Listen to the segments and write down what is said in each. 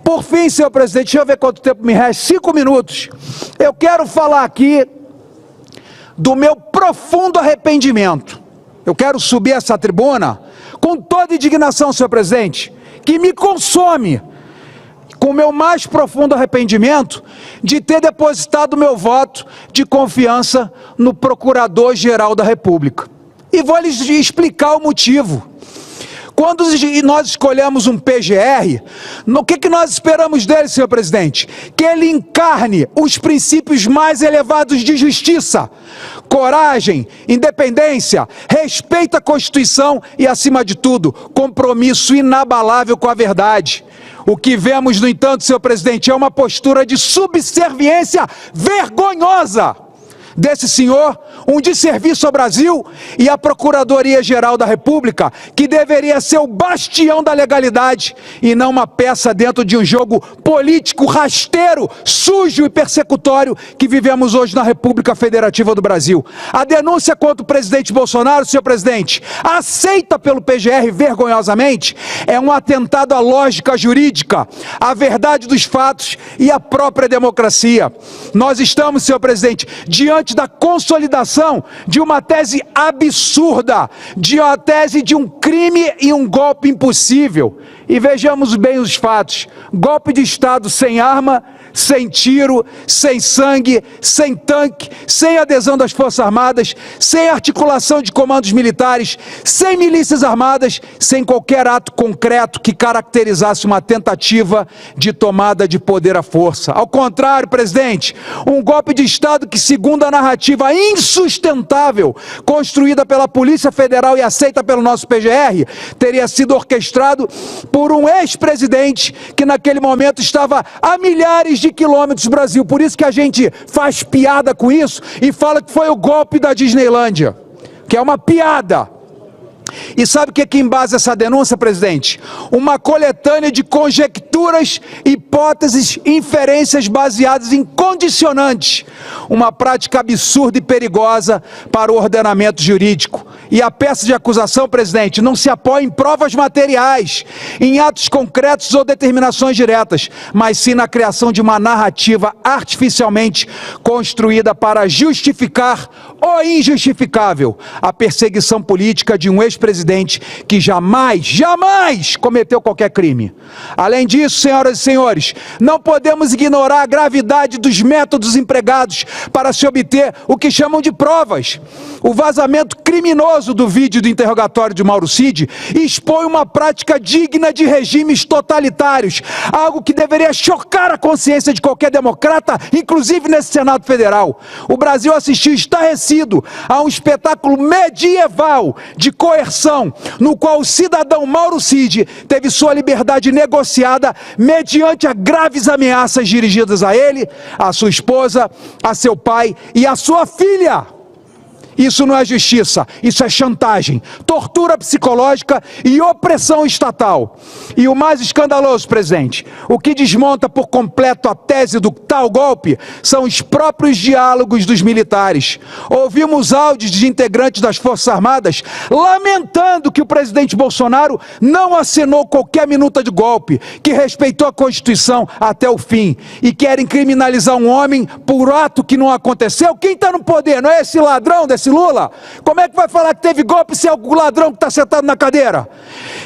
Por fim, senhor presidente, deixa eu ver quanto tempo me resta, 5 minutos. Eu quero falar aqui do meu profundo arrependimento. Eu quero subir essa tribuna com toda indignação, senhor presidente, que me consome, com o meu mais profundo arrependimento de ter depositado meu voto de confiança no Procurador-Geral da República. E vou lhes explicar o motivo. Quando nós escolhemos um PGR, o que nós esperamos dele, senhor presidente? Que ele encarne os princípios mais elevados de justiça, coragem, independência, respeito à Constituição e, acima de tudo, compromisso inabalável com a verdade. O que vemos, no entanto, senhor presidente, é uma postura de subserviência vergonhosa desse senhor, um desserviço ao Brasil e à Procuradoria-Geral da República, que deveria ser o bastião da legalidade e não uma peça dentro de um jogo político rasteiro, sujo e persecutório que vivemos hoje na República Federativa do Brasil. A denúncia contra o presidente Bolsonaro, senhor presidente, aceita pelo PGR vergonhosamente, é um atentado à lógica jurídica, à verdade dos fatos e à própria democracia. Nós estamos, senhor presidente, diante da consolidação de uma tese absurda, de uma tese de um crime e um golpe impossível. E vejamos bem os fatos: golpe de Estado sem arma, sem tiro, sem sangue, sem tanque, sem adesão das Forças Armadas, sem articulação de comandos militares, sem milícias armadas, sem qualquer ato concreto que caracterizasse uma tentativa de tomada de poder à força. Ao contrário, presidente, um golpe de Estado que, segundo a narrativa insustentável construída pela Polícia Federal e aceita pelo nosso PGR, teria sido orquestrado por um ex-presidente que naquele momento estava a milhares de quilômetros do Brasil. Por isso que a gente faz piada com isso e fala que foi o golpe da Disneylândia, que é uma piada. E sabe o que embasa essa denúncia, presidente? Uma coletânea de conjecturas, hipóteses, inferências baseadas em condicionantes. Uma prática absurda e perigosa para o ordenamento jurídico. E a peça de acusação, presidente, não se apoia em provas materiais, em atos concretos ou determinações diretas, mas sim na criação de uma narrativa artificialmente construída para justificar o injustificável, a perseguição política de um ex-presidente que jamais cometeu qualquer crime. Além disso, senhoras e senhores, não podemos ignorar a gravidade dos métodos empregados para se obter o que chamam de provas. O vazamento criminoso do vídeo do interrogatório de Mauro Cid expõe uma prática digna de regimes totalitários, algo que deveria chocar a consciência de qualquer democrata, inclusive nesse Senado Federal. O Brasil assistiu estarrecido a um espetáculo medieval de coerção, no qual o cidadão Mauro Cid teve sua liberdade negociada mediante a graves ameaças dirigidas a ele, a sua esposa, a seu pai e a sua filha. Isso não é justiça, isso é chantagem, tortura psicológica e opressão estatal. E o mais escandaloso, presidente, o que desmonta por completo a tese do tal golpe são os próprios diálogos dos militares. Ouvimos áudios de integrantes das Forças Armadas lamentando que o presidente Bolsonaro não assinou qualquer minuta de golpe, que respeitou a Constituição até o fim e querem criminalizar um homem por ato que não aconteceu. Quem está no poder? Não é esse ladrão desse Lula? Como é que vai falar que teve golpe se é o ladrão que está sentado na cadeira?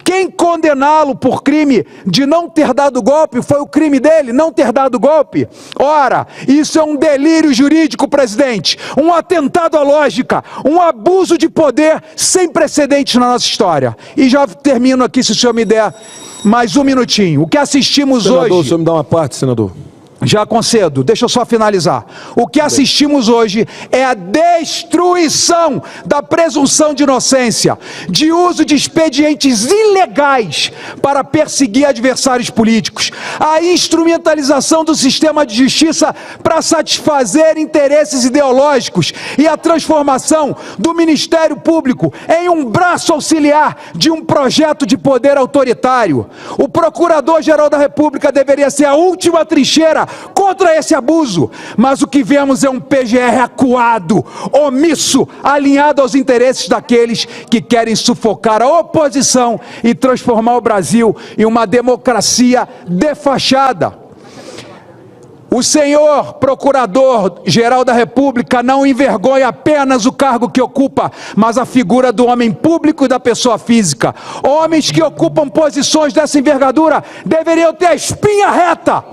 Quem condená-lo por crime de não ter dado golpe, foi o crime dele, não ter dado golpe? Ora, isso é um delírio jurídico, presidente, um atentado à lógica, um abuso de poder sem precedentes na nossa história. E já termino aqui, se o senhor me der mais um minutinho. O que assistimos hoje... Senador, o senhor me dá uma parte, senador? Já concedo, deixa eu só finalizar. O que assistimos hoje é a destruição da presunção de inocência, de uso de expedientes ilegais para perseguir adversários políticos, a instrumentalização do sistema de justiça para satisfazer interesses ideológicos e a transformação do Ministério Público em um braço auxiliar de um projeto de poder autoritário. O Procurador-Geral da República deveria ser a última trincheira luta contra esse abuso. Mas o que vemos é um PGR acuado, omisso, alinhado aos interesses daqueles que querem sufocar a oposição e transformar o Brasil em uma democracia defachada. O senhor Procurador-Geral da República não envergonha apenas o cargo que ocupa, mas a figura do homem público e da pessoa física. Homens que ocupam posições dessa envergadura deveriam ter a espinha reta,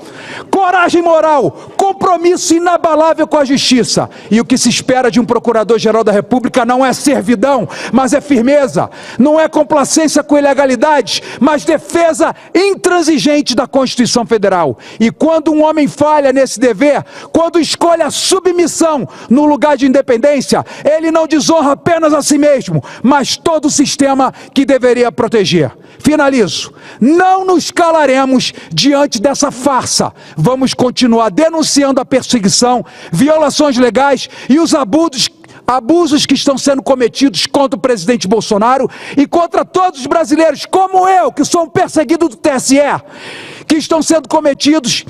coragem moral, compromisso inabalável com a justiça. E o que se espera de um Procurador-Geral da República não é servidão, mas é firmeza. Não é complacência com ilegalidades, mas defesa intransigente da Constituição Federal. E quando um homem falha nesse dever, quando escolhe a submissão no lugar de independência, ele não desonra apenas a si mesmo, mas todo o sistema que deveria proteger. Finalizo. Não nos calaremos diante dessa farsa. Vamos continuar denunciando a perseguição, violações legais e os abusos que estão sendo cometidos contra o presidente Bolsonaro e contra todos os brasileiros, como eu, que sou um perseguido do TSE, que estão sendo cometidos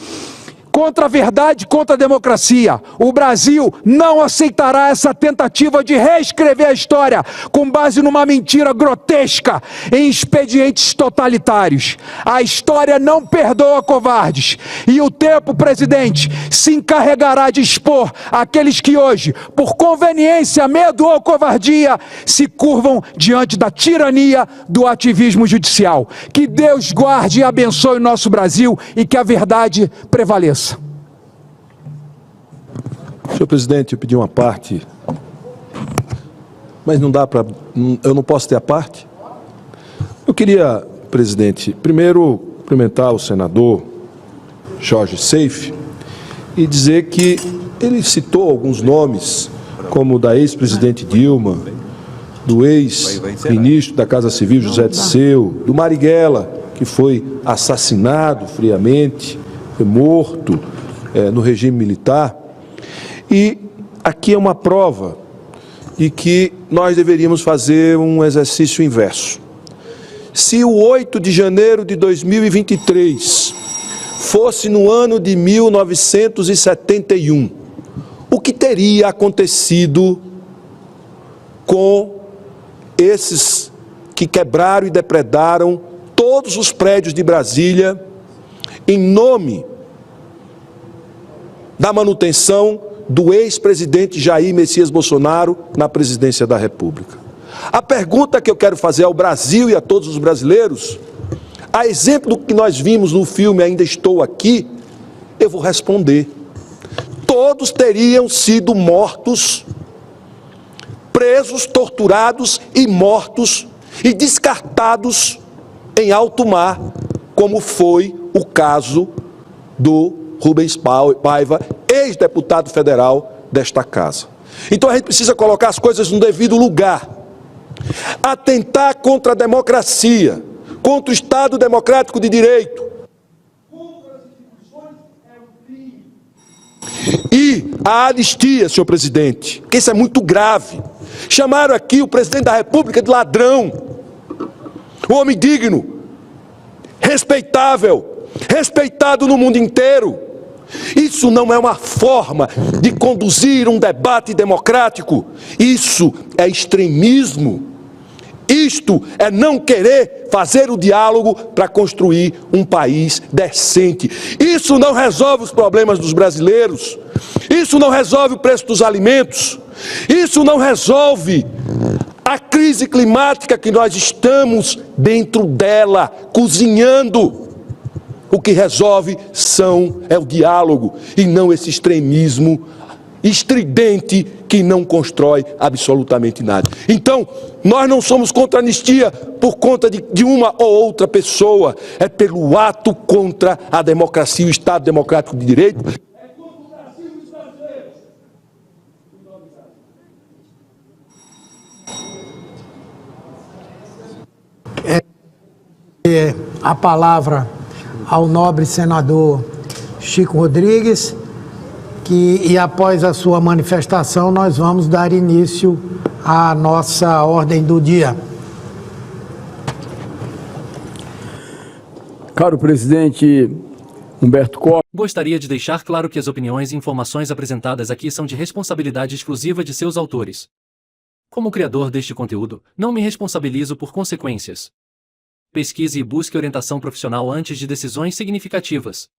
contra a verdade, contra a democracia. O Brasil não aceitará essa tentativa de reescrever a história com base numa mentira grotesca em expedientes totalitários. A história não perdoa covardes. E o tempo, presidente, se encarregará de expor aqueles que hoje, por conveniência, medo ou covardia, se curvam diante da tirania do ativismo judicial. Que Deus guarde e abençoe o nosso Brasil e que a verdade prevaleça. Senhor presidente, eu pedi uma parte, mas não dá para, eu não posso ter a parte. Eu queria, presidente, primeiro cumprimentar o senador Jorge Seife e dizer que ele citou alguns nomes, como o da ex-presidente Dilma, do ex-ministro da Casa Civil José Disseu, do Marighella, que foi assassinado friamente, foi morto no regime militar. E aqui é uma prova de que nós deveríamos fazer um exercício inverso. Se o 8 de janeiro de 2023 fosse no ano de 1971, o que teria acontecido com esses que quebraram e depredaram todos os prédios de Brasília em nome da manutenção do ex-presidente Jair Messias Bolsonaro na presidência da República? A pergunta que eu quero fazer ao Brasil e a todos os brasileiros, a exemplo do que nós vimos no filme Ainda Estou Aqui, eu vou responder. Todos teriam sido mortos, presos, torturados e mortos e descartados em alto mar, como foi o caso do Rubens Paiva, ex-deputado federal desta casa. Então a gente precisa colocar as coisas no devido lugar. Atentar contra a democracia, contra o Estado democrático de direito, contra as instituições é um crime. E a anistia, senhor presidente, que isso é muito grave. Chamaram aqui o presidente da República de ladrão, um homem digno, respeitável, respeitado no mundo inteiro. Isso não é uma forma de conduzir um debate democrático. Isso é extremismo. Isto é não querer fazer o diálogo para construir um país decente. Isso não resolve os problemas dos brasileiros. Isso não resolve o preço dos alimentos. Isso não resolve a crise climática que nós estamos dentro dela, cozinhando. O que resolve é o diálogo e não esse extremismo estridente que não constrói absolutamente nada. Então, nós não somos contra a anistia por conta de uma ou outra pessoa, é pelo ato contra a democracia, o Estado democrático de direito. É contra o Brasil e os brasileiros. A palavra ao nobre senador Chico Rodrigues, e após a sua manifestação nós vamos dar início à nossa ordem do dia. Caro presidente, Humberto Costa. Gostaria de deixar claro que as opiniões e informações apresentadas aqui são de responsabilidade exclusiva de seus autores. Como criador deste conteúdo, não me responsabilizo por consequências. Pesquise e busque orientação profissional antes de decisões significativas.